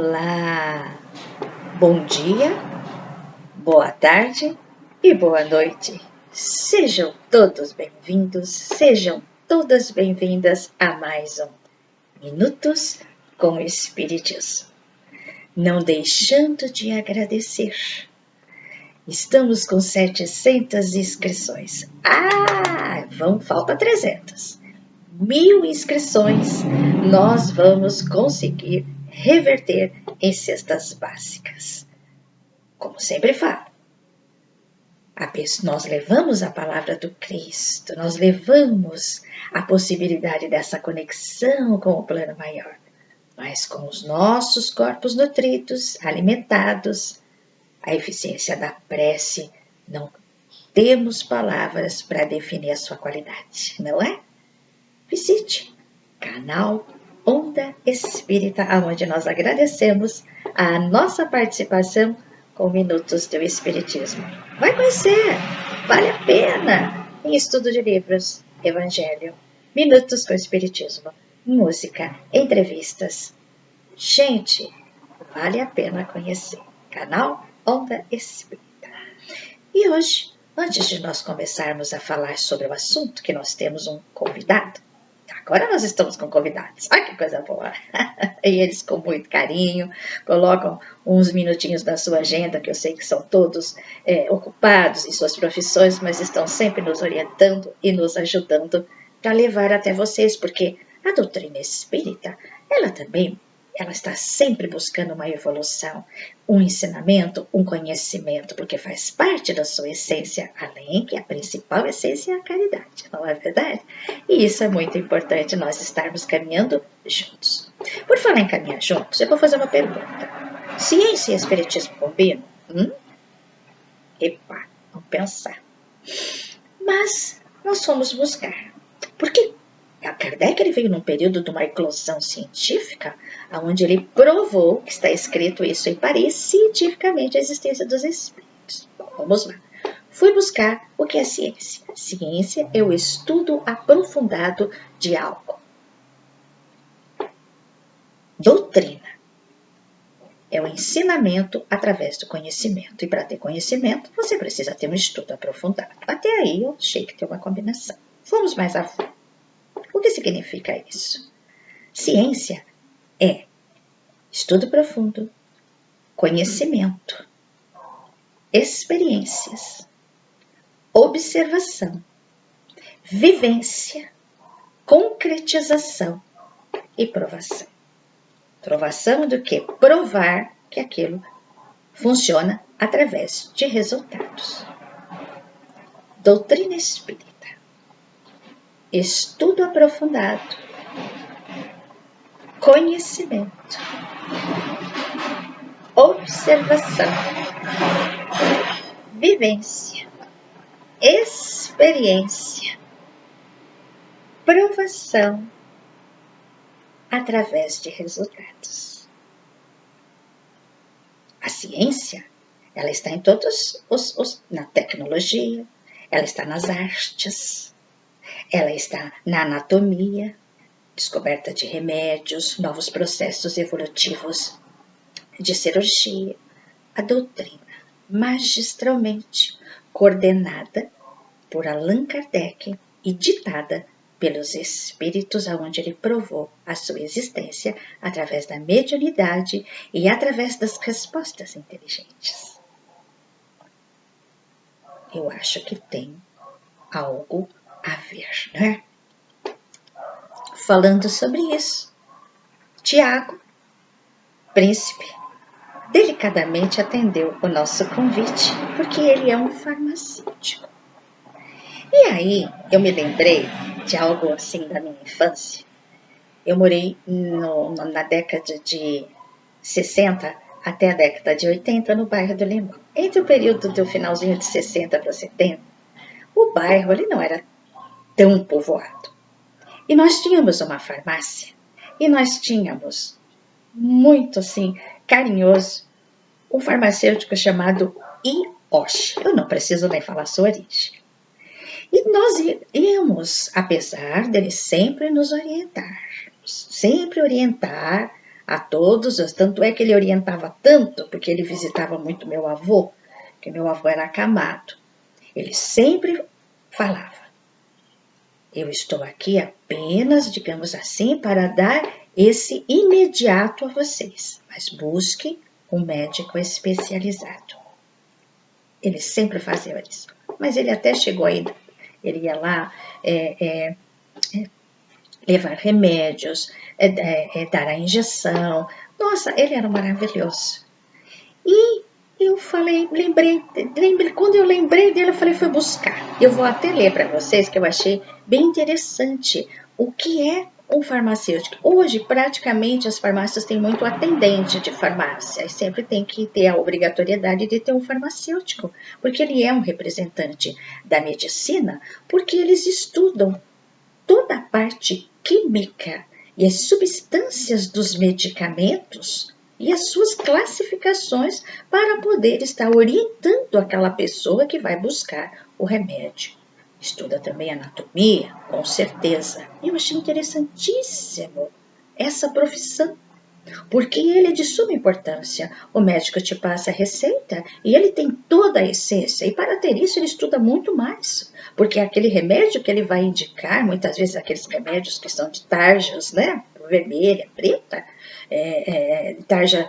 Olá! Bom dia, boa tarde e boa noite. Sejam todos bem-vindos, sejam todas bem-vindas a mais um Minutos com o Espiritismo. Não deixando de agradecer. Estamos com 700 inscrições. Falta 300. 1000 inscrições, nós vamos conseguir reverter em cestas básicas. Como sempre falo, nós levamos a palavra do Cristo, nós levamos a possibilidade dessa conexão com o plano maior, mas com os nossos corpos nutridos, alimentados, a eficiência da prece, não temos palavras para definir a sua qualidade, não é? Visite canal Onda Espírita, onde nós agradecemos a nossa participação com Minutos do Espiritismo. Vai conhecer, vale a pena, em estudo de livros, Evangelho, Minutos com o Espiritismo, música, entrevistas. Gente, vale a pena conhecer. Canal Onda Espírita. E hoje, antes de nós começarmos a falar sobre o assunto, que nós temos um convidado, agora nós estamos com convidados. Olha que coisa boa! E eles, com muito carinho, colocam uns minutinhos na sua agenda, que eu sei que são todos ocupados em suas profissões, mas estão sempre nos orientando e nos ajudando para levar até vocês, porque a doutrina espírita, ela está sempre buscando uma evolução, um ensinamento, um conhecimento, porque faz parte da sua essência, além que a principal essência é a caridade, não é verdade? E isso é muito importante, nós estarmos caminhando juntos. Por falar em caminhar juntos, eu vou fazer uma pergunta. Ciência e espiritismo combinam? Epa, vamos pensar. Mas nós fomos buscar. Por quê? A Kardec ele veio num período de uma eclosão científica, onde ele provou, que está escrito isso em Paris, cientificamente a existência dos espíritos. Bom, vamos lá. Fui buscar o que é ciência. Ciência é o estudo aprofundado de algo. Doutrina é o ensinamento através do conhecimento. E para ter conhecimento, você precisa ter um estudo aprofundado. Até aí eu achei que tem uma combinação. Vamos mais a fundo. O que significa isso? Ciência é estudo profundo, conhecimento, experiências, observação, vivência, concretização e provação. Provação do que? Provar que aquilo funciona através de resultados. Doutrina espírita. Estudo aprofundado, conhecimento, observação, vivência, experiência, provação através de resultados. A ciência, ela está em todos na tecnologia, ela está nas artes, ela está na anatomia, descoberta de remédios, novos processos evolutivos de cirurgia. A doutrina, magistralmente coordenada por Allan Kardec e ditada pelos espíritos, aonde ele provou a sua existência através da mediunidade e através das respostas inteligentes. Eu acho que tem algo a ver, né? Falando sobre isso, Tiago, príncipe, delicadamente atendeu o nosso convite, porque ele é um farmacêutico. E aí, eu me lembrei de algo assim da minha infância. Eu morei na década de 60 até a década de 80 no bairro do Limão. Entre o período do finalzinho de 60 para 70, o bairro ele não era tão povoado. E nós tínhamos uma farmácia, e nós tínhamos, muito assim, carinhoso, um farmacêutico chamado Ioshi. Eu não preciso nem falar sua origem. E nós íamos, apesar dele sempre nos orientar a todos, tanto é que ele orientava tanto, porque ele visitava muito meu avô, que meu avô era acamado. Ele sempre falava: eu estou aqui apenas, digamos assim, para dar esse imediato a vocês, mas busque um médico especializado. Ele sempre fazia isso, mas ele até chegou ainda, ele ia lá levar remédios, dar a injeção. Nossa, ele era maravilhoso. E eu falei, lembrei, quando eu lembrei dele, eu falei, fui buscar. Eu vou até ler para vocês, que eu achei bem interessante o que é um farmacêutico. Hoje, praticamente, as farmácias têm muito atendente de farmácia, e sempre tem que ter a obrigatoriedade de ter um farmacêutico, porque ele é um representante da medicina, porque eles estudam toda a parte química e as substâncias dos medicamentos e as suas classificações para poder estar orientando aquela pessoa que vai buscar o remédio. Estuda também anatomia, com certeza. Eu achei interessantíssimo essa profissão, porque ele é de suma importância. O médico te passa a receita e ele tem toda a essência, e para ter isso ele estuda muito mais, porque aquele remédio que ele vai indicar, muitas vezes aqueles remédios que são de tarjas, né, vermelha, preta, tarja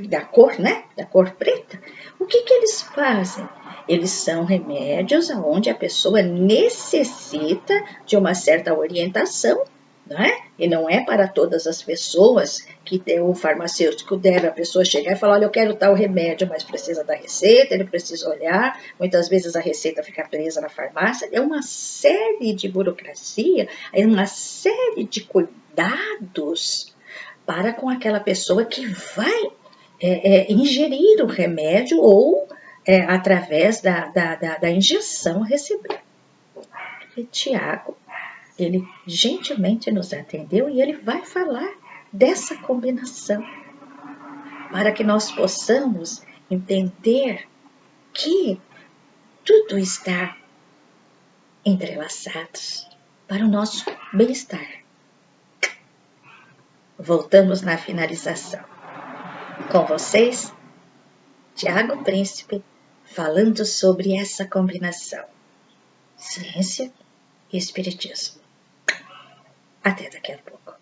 da cor, né, da cor preta, o que eles fazem? Eles são remédios onde a pessoa necessita de uma certa orientação, né? E não é para todas as pessoas que o farmacêutico deve a pessoa chegar e falar, olha, eu quero tal remédio, mas precisa da receita, ele precisa olhar, muitas vezes a receita fica presa na farmácia, é uma série de burocracia, é uma série de cuidados para com aquela pessoa que vai ingerir o remédio ou através da injeção receber. E Tiago, ele gentilmente nos atendeu e ele vai falar dessa combinação para que nós possamos entender que tudo está entrelaçado para o nosso bem-estar. Voltamos na finalização. Com vocês, Tiago Príncipe, falando sobre essa combinação, ciência e espiritismo. Até daqui a pouco.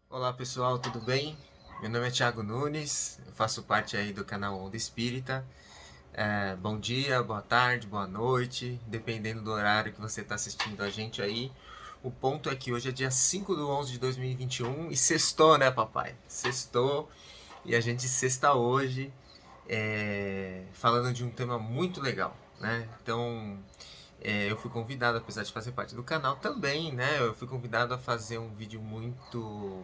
Olá pessoal, tudo bem? Meu nome é Thiago Nunes, eu faço parte aí do canal Onda Espírita. Bom dia, boa tarde, boa noite, dependendo do horário que você está assistindo a gente aí. O ponto é que hoje é dia 5/11 de 2021 e sextou, né papai? Sextou e a gente sexta hoje falando de um tema muito legal, né? Então eu fui convidado, apesar de fazer parte do canal também, né? Eu fui convidado a fazer um vídeo muito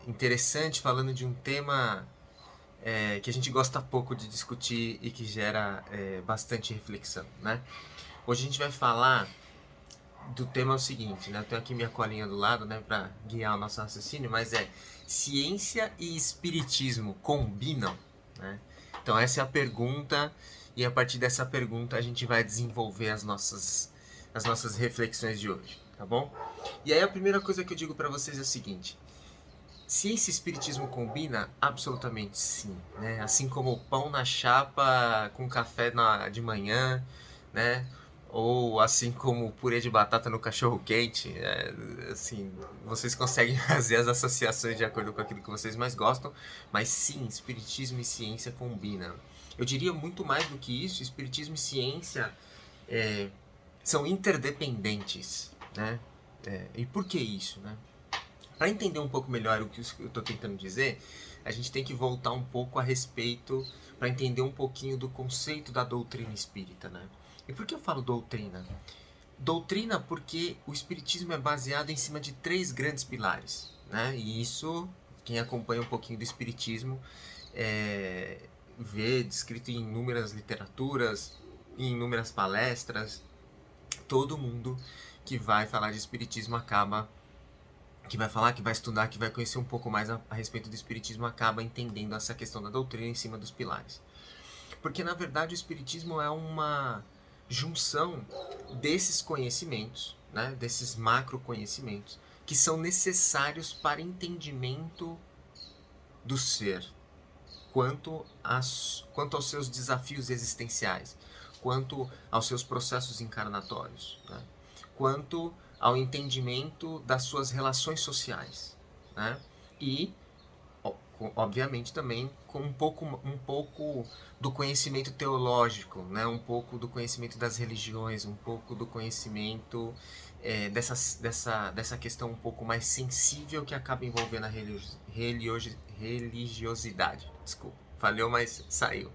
interessante, falando de um tema que a gente gosta pouco de discutir e que gera bastante reflexão, né? Hoje a gente vai falar do tema o seguinte, né? Eu tenho aqui minha colinha do lado, né, para guiar o nosso raciocínio, mas ciência e espiritismo combinam, né? Então essa é a pergunta e a partir dessa pergunta a gente vai desenvolver as nossas reflexões de hoje, tá bom? E aí a primeira coisa que eu digo para vocês é o seguinte: ciência e espiritismo combina? Absolutamente sim, né? Assim como o pão na chapa com café de manhã, né? Ou assim como o purê de batata no cachorro quente, assim, vocês conseguem fazer as associações de acordo com aquilo que vocês mais gostam, mas sim, espiritismo e ciência combinam. Eu diria muito mais do que isso, espiritismo e ciência são interdependentes, né? E por que isso, né? Para entender um pouco melhor o que eu estou tentando dizer, a gente tem que voltar um pouco a respeito, para entender um pouquinho do conceito da doutrina espírita, né? E por que eu falo doutrina? Doutrina porque o espiritismo é baseado em cima de 3 grandes pilares, né? E isso, quem acompanha um pouquinho do espiritismo, vê descrito em inúmeras literaturas, em inúmeras palestras. Todo mundo que vai falar de espiritismo que vai falar, que vai estudar, que vai conhecer um pouco mais a respeito do espiritismo, acaba entendendo essa questão da doutrina em cima dos pilares. Porque, na verdade, o Espiritismo é uma junção desses conhecimentos, né, desses macro conhecimentos, que são necessários para entendimento do ser, quanto aos seus desafios existenciais, quanto aos seus processos encarnatórios, né, quanto ao entendimento das suas relações sociais, né, e obviamente também com um pouco do conhecimento teológico, né? Um pouco do conhecimento das religiões, um pouco do conhecimento dessa questão um pouco mais sensível que acaba envolvendo a religiosidade. Desculpa, falhou, mas saiu.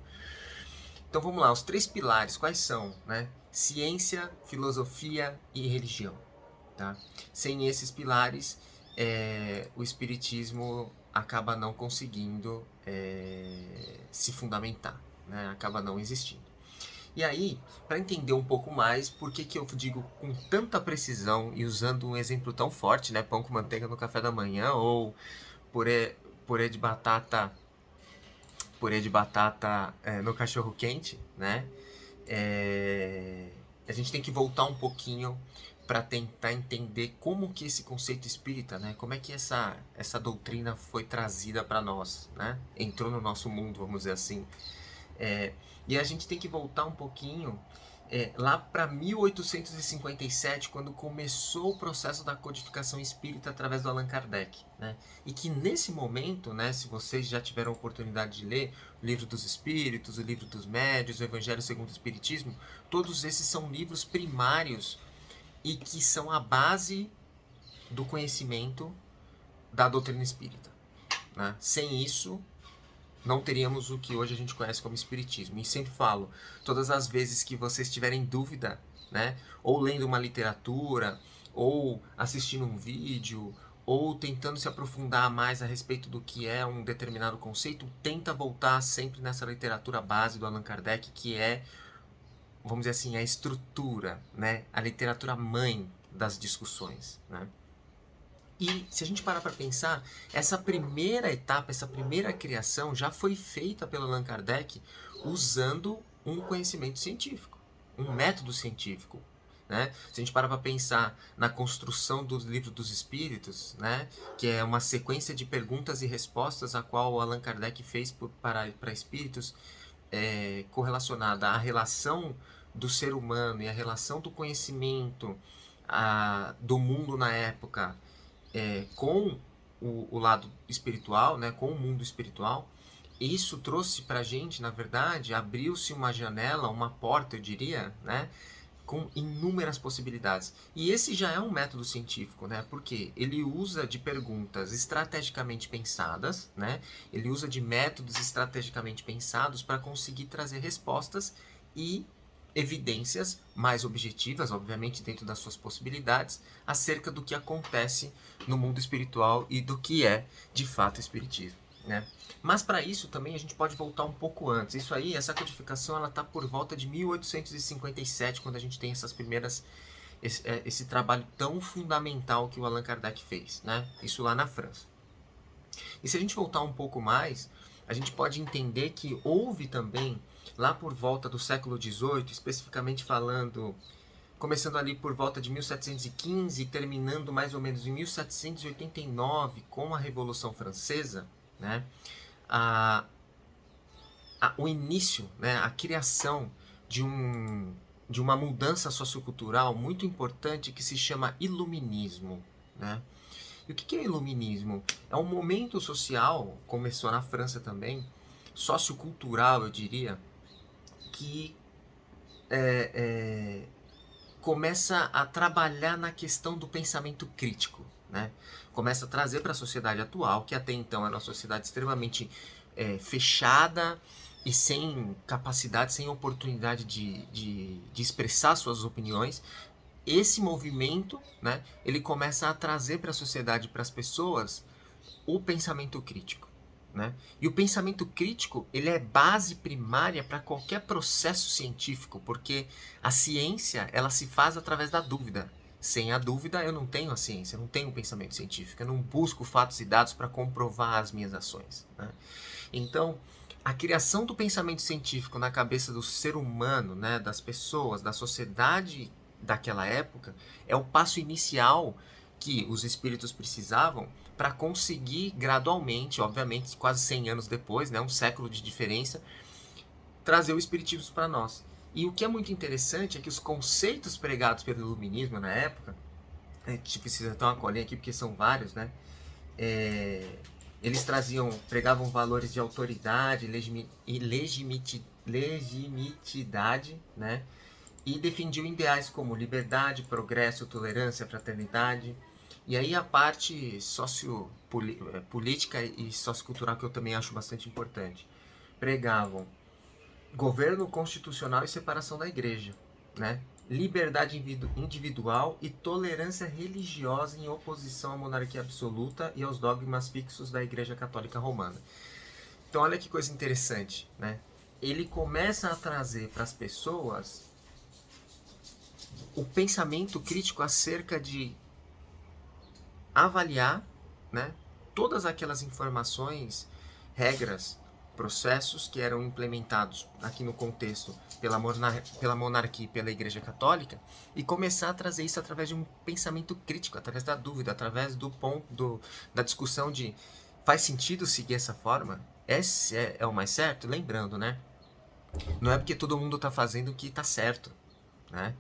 Então vamos lá, os 3 pilares, quais são? Né? Ciência, filosofia e religião. Tá? Sem esses pilares, o Espiritismo acaba não conseguindo se fundamentar, né? Acaba não existindo. E aí, para entender um pouco mais, por que eu digo com tanta precisão e usando um exemplo tão forte, né? Pão com manteiga no café da manhã ou purê de batata, no cachorro quente, né? A gente tem que voltar um pouquinho para tentar entender como que esse conceito espírita, né, como é que essa doutrina foi trazida para nós, né, entrou no nosso mundo, vamos dizer assim. E a gente tem que voltar um pouquinho lá para 1857, quando começou o processo da codificação espírita através do Allan Kardec, né? E que nesse momento, né, se vocês já tiveram a oportunidade de ler o Livro dos Espíritos, o Livro dos Médiuns, o Evangelho segundo o Espiritismo, todos esses são livros primários e que são a base do conhecimento da doutrina espírita, né? Sem isso, não teríamos o que hoje a gente conhece como espiritismo. E sempre falo, todas as vezes que vocês tiverem dúvida, né, ou lendo uma literatura, ou assistindo um vídeo, ou tentando se aprofundar mais a respeito do que é um determinado conceito, tenta voltar sempre nessa literatura base do Allan Kardec, que é, vamos dizer assim, a estrutura, né, a literatura mãe das discussões, né? E se a gente parar para pensar, essa primeira etapa, essa primeira criação já foi feita pelo Allan Kardec usando um conhecimento científico, um método científico. Né? Se a gente parar para pensar na construção do Livro dos Espíritos, né, que é uma sequência de perguntas e respostas a qual o Allan Kardec fez para espíritos, correlacionada à relação do ser humano e à relação do conhecimento do mundo na época, com o lado espiritual, né, com o mundo espiritual. Isso trouxe para a gente, na verdade, abriu-se uma janela, uma porta, eu diria, né, com inúmeras possibilidades. E esse já é um método científico, né, porque ele usa de perguntas estrategicamente pensadas, né, ele usa de métodos estrategicamente pensados para conseguir trazer respostas e evidências mais objetivas, obviamente dentro das suas possibilidades, acerca do que acontece no mundo espiritual e do que é de fato espiritismo, né? Mas para isso também a gente pode voltar um pouco antes. Isso aí, essa codificação, ela está por volta de 1857, quando a gente tem esse trabalho tão fundamental que o Allan Kardec fez, né? Isso lá na França. E se a gente voltar um pouco mais, a gente pode entender que houve também, lá por volta do século XVIII, especificamente falando, começando ali por volta de 1715 e terminando mais ou menos em 1789 com a Revolução Francesa, né, o início, né, a criação de uma mudança sociocultural muito importante que se chama iluminismo, né? E o que é iluminismo? É um momento social, começou na França também, sociocultural, eu diria, que começa a trabalhar na questão do pensamento crítico, né? Começa a trazer para a sociedade atual, que até então era uma sociedade extremamente fechada e sem capacidade, sem oportunidade de expressar suas opiniões. Esse movimento, né, ele começa a trazer para a sociedade, para as pessoas, o pensamento crítico. Né? E o pensamento crítico, ele é base primária para qualquer processo científico, porque a ciência, ela se faz através da dúvida. Sem a dúvida, eu não tenho a ciência, eu não tenho um pensamento científico, eu não busco fatos e dados para comprovar as minhas ações. Né? Então, a criação do pensamento científico na cabeça do ser humano, né, das pessoas, da sociedade daquela época, é o passo inicial que os espíritos precisavam para conseguir gradualmente, obviamente, quase 100 anos depois, né, um século de diferença, trazer o espiritismo para nós. E o que é muito interessante é que os conceitos pregados pelo iluminismo na época, a gente precisa ter uma colinha aqui porque são vários, né? Eles pregavam valores de autoridade e legitimidade, né? E defendiam ideais como liberdade, progresso, tolerância, fraternidade. E aí a parte política e sociocultural que eu também acho bastante importante. Pregavam governo constitucional e separação da igreja, né? Liberdade individual e tolerância religiosa em oposição à monarquia absoluta e aos dogmas fixos da Igreja Católica Romana. Então olha que coisa interessante, né? Ele começa a trazer para as pessoas o pensamento crítico acerca de avaliar, né, todas aquelas informações, regras, processos que eram implementados aqui no contexto pela monarquia e pela Igreja Católica e começar a trazer isso através de um pensamento crítico, através da dúvida, através da discussão de faz sentido seguir essa forma? Esse é o mais certo? Lembrando, né? Não é porque todo mundo está fazendo que está certo, né?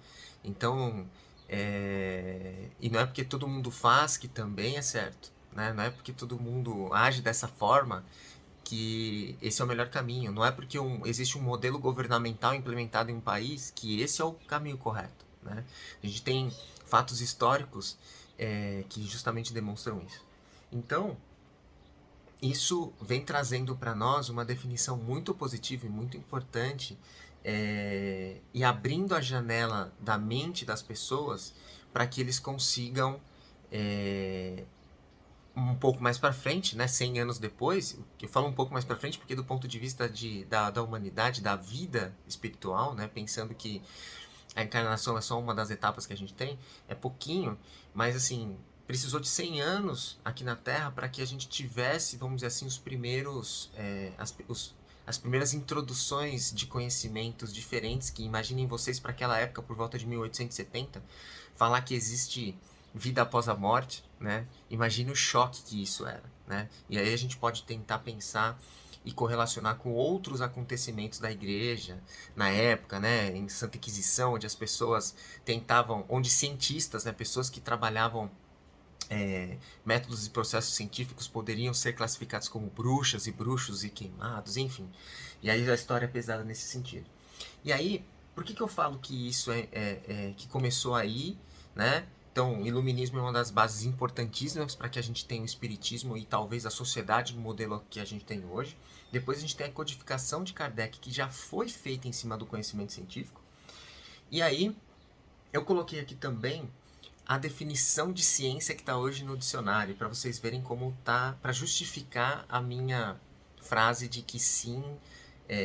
Então, e não é porque todo mundo faz que também é certo, né? Não é porque todo mundo age dessa forma que esse é o melhor caminho. Não é porque existe um modelo governamental implementado em um país que esse é o caminho correto, né? A gente tem fatos históricos que justamente demonstram isso. Então, isso vem trazendo para nós uma definição muito positiva e muito importante e abrindo a janela da mente das pessoas para que eles consigam um pouco mais para frente, né, 100 anos depois, eu falo um pouco mais para frente porque do ponto de vista da humanidade, da vida espiritual, né, pensando que a encarnação é só uma das etapas que a gente tem, é pouquinho, mas assim, precisou de 100 anos aqui na Terra para que a gente tivesse, vamos dizer assim, os primeiros, as primeiras introduções de conhecimentos diferentes, que imaginem vocês para aquela época, por volta de 1870, falar que existe vida após a morte, né? Imagine o choque que isso era, né? E aí a gente pode tentar pensar e correlacionar com outros acontecimentos da igreja na época, né, em Santa Inquisição, onde as pessoas tentavam, onde cientistas, né, pessoas que trabalhavam métodos e processos científicos poderiam ser classificados como bruxas e bruxos e queimados, enfim. E aí a história é pesada nesse sentido. E aí, por que eu falo que isso que começou aí, né? Então, o iluminismo é uma das bases importantíssimas para que a gente tenha o espiritismo e talvez a sociedade no modelo que a gente tem hoje. Depois a gente tem a codificação de Kardec, que já foi feita em cima do conhecimento científico. E aí, eu coloquei aqui também a definição de ciência que está hoje no dicionário, para vocês verem como tá, para justificar a minha frase de que sim,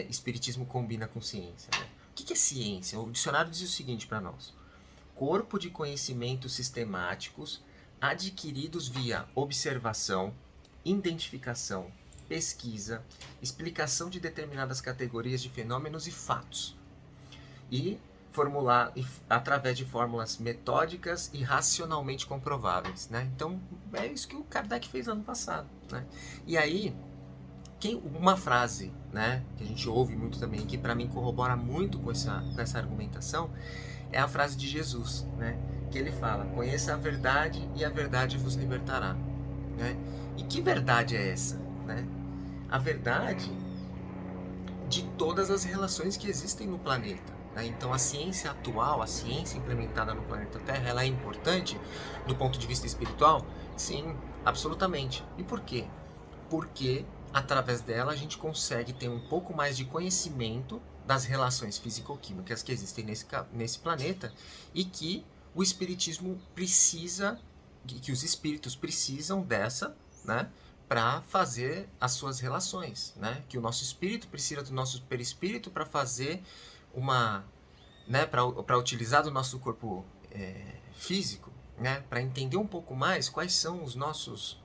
espiritismo combina com ciência. Né? O que é ciência? O dicionário diz o seguinte para nós: corpo de conhecimentos sistemáticos adquiridos via observação, identificação, pesquisa, explicação de determinadas categorias de fenômenos e fatos, e formular através de fórmulas metódicas e racionalmente comprováveis, né? Então é isso que o Kardec fez ano passado, né? E aí uma frase, né, que a gente ouve muito também, que para mim corrobora muito com essa argumentação, é a frase de Jesus, né? Que ele fala: conheça a verdade e a verdade vos libertará, né? E que verdade é essa, né? A verdade de todas as relações que existem no planeta, né? Então a ciência atual, a ciência implementada no planeta Terra, ela é importante do ponto de vista espiritual? Sim, absolutamente. E por quê? Porque através dela a gente consegue ter um pouco mais de conhecimento das relações físico-químicas que existem nesse planeta e que o espiritismo precisa, que os espíritos precisam dessa, né, para fazer as suas relações, né? Que o nosso espírito precisa do nosso perispírito para fazer uma, né, para utilizar do nosso corpo físico, né, para entender um pouco mais quais são os nossos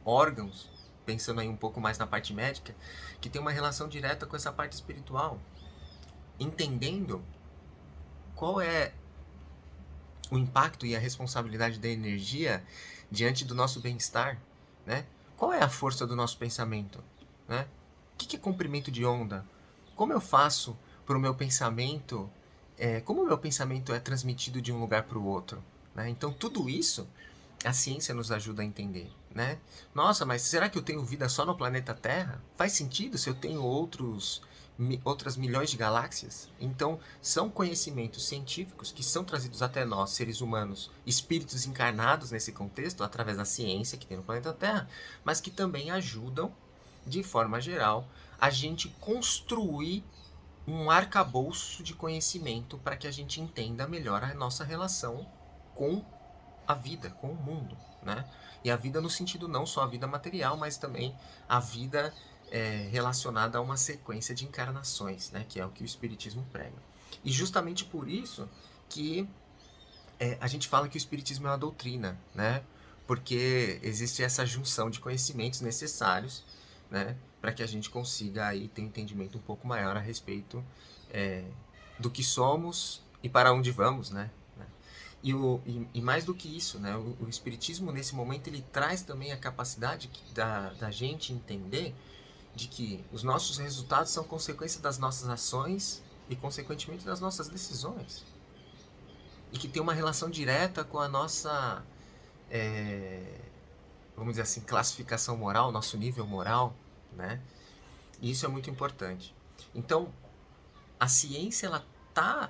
órgãos pensando aí um pouco mais na parte médica, que tem uma relação direta com essa parte espiritual. Entendendo qual é o impacto e a responsabilidade da energia diante do nosso bem-estar, né? Qual é a força do nosso pensamento, né? O que é comprimento de onda? Como eu faço para o meu pensamento, como o meu pensamento é transmitido de um lugar para o outro, né? Então tudo isso a ciência nos ajuda a entender, né? Nossa, mas será que eu tenho vida só no planeta Terra? Faz sentido se eu tenho outras milhões de galáxias? Então, são conhecimentos científicos que são trazidos até nós, seres humanos, espíritos encarnados nesse contexto, através da ciência que tem no planeta Terra, mas que também ajudam, de forma geral, a gente construir um arcabouço de conhecimento para que a gente entenda melhor a nossa relação com a vida, com o mundo, né? E a vida no sentido não só a vida material, mas também a vida relacionada a uma sequência de encarnações, né? Que é o que o Espiritismo prega. E justamente por isso que a gente fala que o Espiritismo é uma doutrina, né? Porque existe essa junção de conhecimentos necessários, né? Para que a gente consiga aí ter um entendimento um pouco maior a respeito do que somos e para onde vamos, né? E mais do que isso, né, o Espiritismo, nesse momento, ele traz também a capacidade da gente entender de que os nossos resultados são consequência das nossas ações e, consequentemente, das nossas decisões. E que tem uma relação direta com a nossa, vamos dizer assim, classificação moral, nosso nível moral, né? E isso é muito importante. Então, a ciência, ela está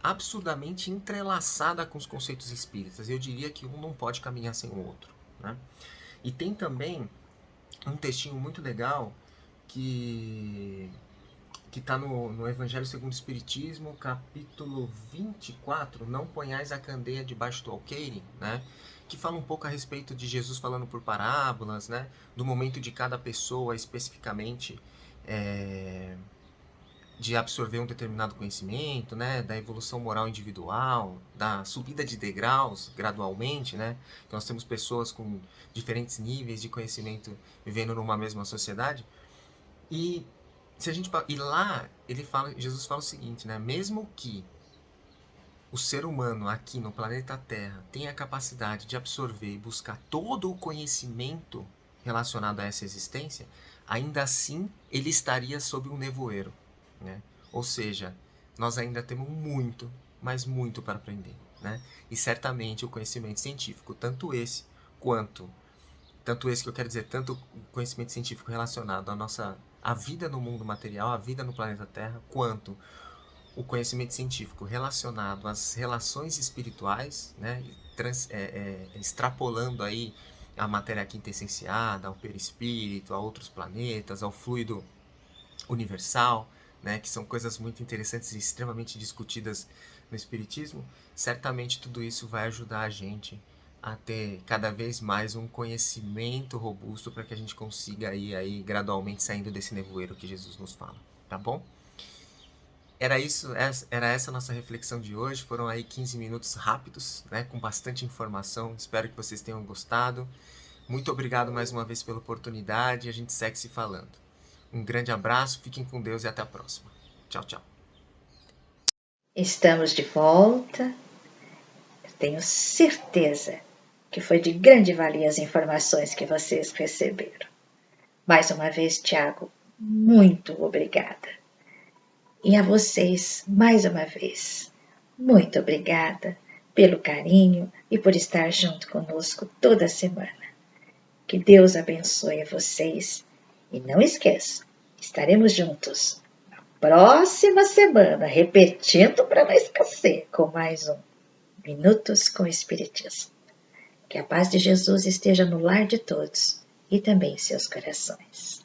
absurdamente entrelaçada com os conceitos espíritas. Eu diria que um não pode caminhar sem o outro, né? E tem também um textinho muito legal que está no Evangelho segundo o Espiritismo, capítulo 24, Não ponhais a candeia debaixo do alqueire, né? Que fala um pouco a respeito de Jesus falando por parábolas, né? Do momento de cada pessoa especificamente, de absorver um determinado conhecimento, né, da evolução moral individual, da subida de degraus gradualmente, né, que nós temos pessoas com diferentes níveis de conhecimento vivendo numa mesma sociedade. E lá Jesus fala o seguinte, né, mesmo que o ser humano aqui no planeta Terra tenha a capacidade de absorver e buscar todo o conhecimento relacionado a essa existência, ainda assim ele estaria sob um nevoeiro, né? Ou seja, nós ainda temos muito, mas muito para aprender, né? E certamente o conhecimento científico, tanto esse que eu quero dizer, tanto o conhecimento científico relacionado à vida no mundo material, à vida no planeta Terra, quanto o conhecimento científico relacionado às relações espirituais, né, extrapolando aí a matéria quintessenciada, ao perispírito, a outros planetas, ao fluido universal, né, que são coisas muito interessantes e extremamente discutidas no espiritismo, certamente tudo isso vai ajudar a gente a ter cada vez mais um conhecimento robusto para que a gente consiga ir aí gradualmente saindo desse nevoeiro que Jesus nos fala, tá bom? Era essa a nossa reflexão de hoje. Foram aí 15 minutos rápidos, né, com bastante informação. Espero que vocês tenham gostado. Muito obrigado mais uma vez pela oportunidade. A gente segue se falando. Um grande abraço, fiquem com Deus e até a próxima. Tchau, tchau. Estamos de volta. Tenho certeza que foi de grande valia as informações que vocês receberam. Mais uma vez, Tiago, muito obrigada. E a vocês, mais uma vez, muito obrigada pelo carinho e por estar junto conosco toda semana. Que Deus abençoe vocês e não esqueçam, estaremos juntos na próxima semana, repetindo para não esquecer, com mais um Minutos com Espiritismo. Que a paz de Jesus esteja no lar de todos e também em seus corações.